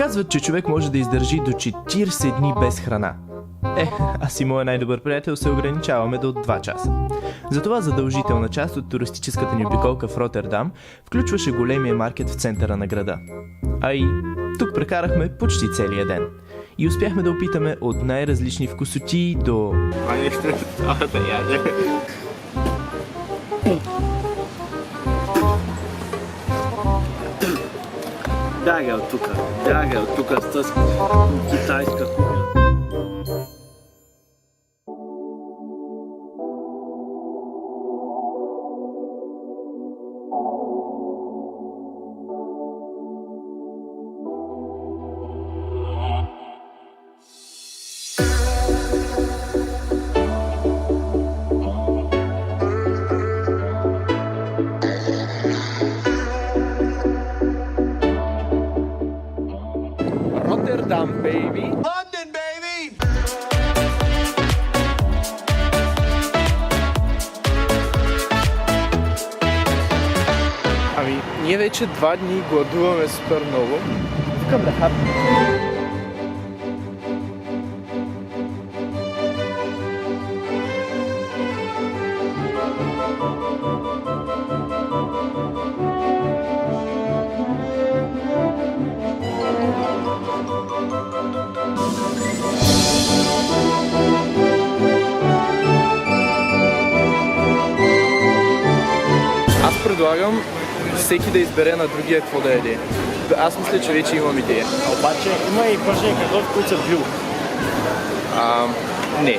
Казват, че човек може да издържи до 40 дни без храна. Аз и моят най-добър приятел се ограничаваме до 2 часа. Затова задължителна част от туристическата ни обиколка в Ротердам включваше големия маркет в центъра на града. А и тук прекарахме почти целия ден. И успяхме да опитаме от най-различни вкусоти до... Бягай от тука с тази китайска кухня. Rotterdam, baby! London, baby! Ами, ние вече 2 дни гладуваме супер много. Искам да хапна. Аз предлагам всеки да избере на другия какво да яде. Аз мисля, че вече имам идея. Обаче има и пържени картофи, които са бил. Не.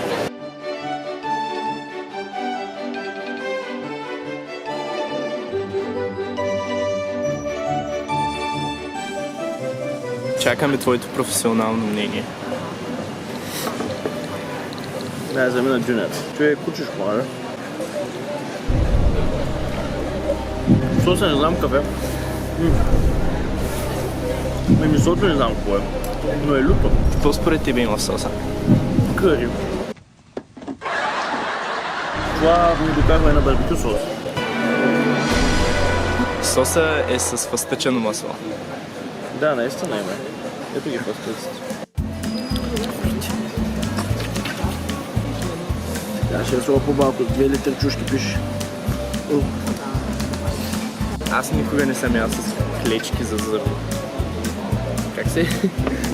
Чакаме твоето професионално мнение. Да, замина дюнет. Човек кучиш хора. Соса не знам какъв е. Месото не знам какво е. Но е люто. Какво според тебе има в соса? Къри. Това ми докарва на барбекю сос. Соса е с фъстъчено масло. Да, наистина има. Ето ги фастъците. Да, ще рисува по-малко. 2 литри чушки пише. Аз никога не съм ял с клечки за зъби. Как се?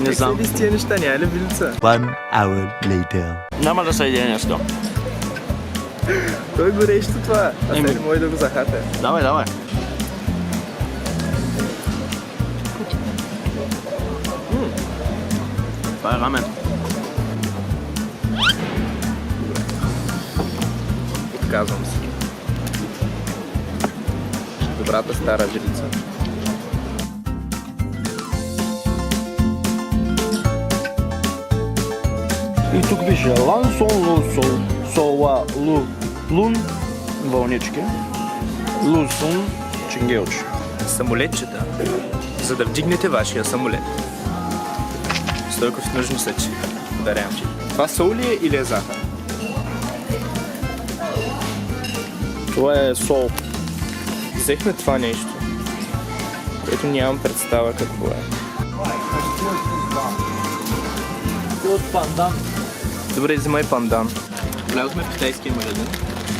Не знам. Как се ли с тия неща? Няма ли вилица? 1 hour later. Няма да са идея днеска. Той е горещо това. Аз не мога да го захапя. Давай, давай. Това е рамен. Отказвам се. Добрата стара жилица. И тук пише Лансон Лусол Сола Лун вълнички. Лусун чингелчи. Самолетчета. За да вдигнете вашия самолет. Стойков нужно се, че дарям, че. Това сол ли е или е захар? Това е сол. Взехме това нещо, което нямам представа какво е. От пандан. Добре, вземай пандан. Влязохме в китайския магазин.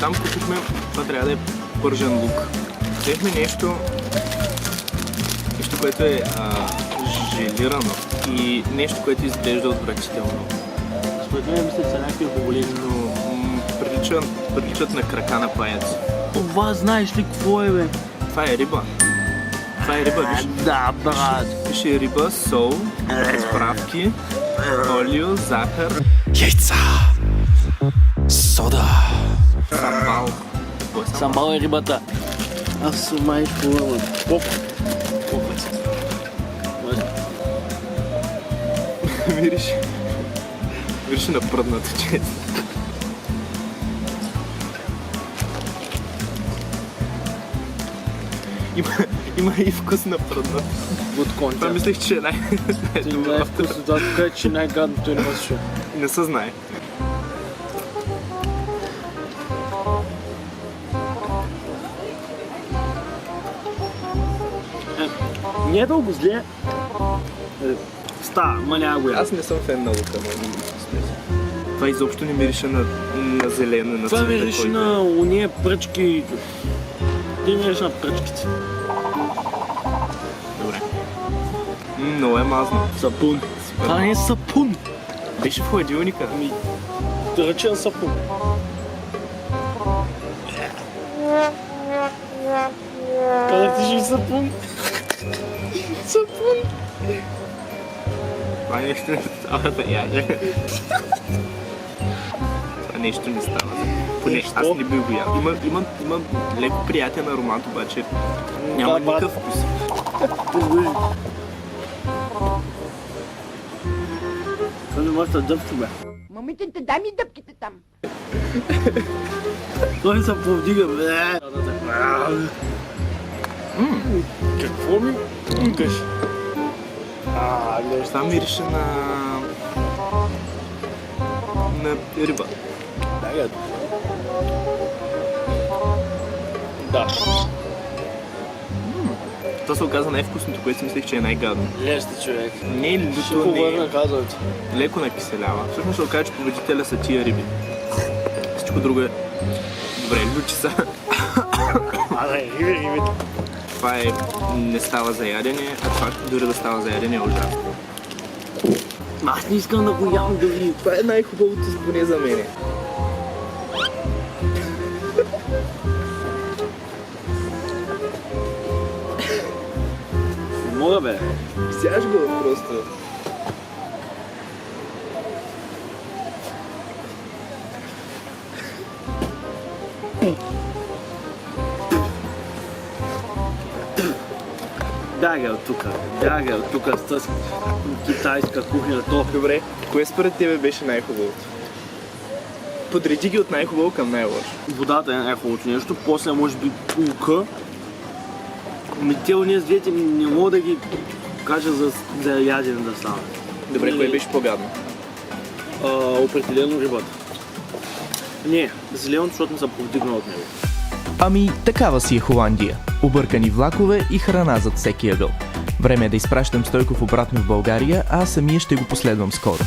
Там купихме, това трябва да е пържен лук. Взехме нещо, което е желирано и нещо, което изглежда отвратително. Според мен мисля, че са някакви хуболини. Но приличат на крака на паяц. Това знаеш ли какво е, бе? Това е риба. Това е риба, виж. Да, брат. Пише риба, сол, справки, олио, захар, Яйца! Сода! самбал. Самбал е рибата. Аз съм май хубава. Поп. Вириш на пръдната чест. Има и вкус на пръдна. От конча. Това мислех, че е най-добро. Това е, че най-гадното е на шо. Не се знае. Не е дълго зле. Става, ма няма го Аз не съм фен на лука, това изобщо не мирише на зелено, на това цвета, мирише който е. на уния пръчки. Ти мирише на пръчките. Добре. Много е мазно. Сапун. Това не е сапун. Беше в хладилника. Ръчен сапун. Казах ти, че е сапун. Сапун. Това нещо не става да яде. Това нещо не става. Поне Нещо? аз не бих го ял. Има леко приятен аромат, обаче няма Да, никакъв вкус. Това не може да дъвки, бе. Момиченце, дай ми дъпките там. Той се повдига, бе. Какво ми пукаш? Гледаш. Това мирише на риба. Да. Това се оказа най-вкусното, което си мислех, че е най-гадно. Лещи, човек. Не е Ще люто, го не върна, е. казвам ти. Леко накиселява. Всъщност се оказа, че победителя са тия риби. Всичко друго е... Добре, лючи са. Риби. Това е... не става за ядене, а това дори да става за ядене е ужасно. Аз не искам да го ям дори. Това е най-хубавото поне за мене. Не мога, бе. Сяж го просто. Бягай от тука. Бягай от тука с китайска кухня. То. Добре, кое според тебе беше най-хубавото? Подреди ги от най-хубаво към най-лошо. Водата е най-хубавото нещо, после може би лука. Те уния с двете не мога да ги кажа за ядене да стане. Добре, кое беше по-гадно? Определено рибата. Не, зеленото, защото не се повдигна от него. Ами, такава си е Холандия. Объркани влакове и храна зад всеки ъгъл. Време е да изпращам Стойков обратно в България, а самия ще го последвам скоро.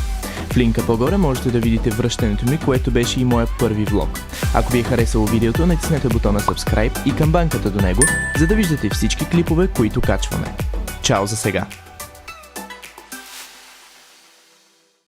В линка по-горе можете да видите връщането ми, което беше и моят първи влог. Ако ви е харесало видеото, натиснете бутона subscribe и камбанката до него, за да виждате всички клипове, които качваме. Чао за сега!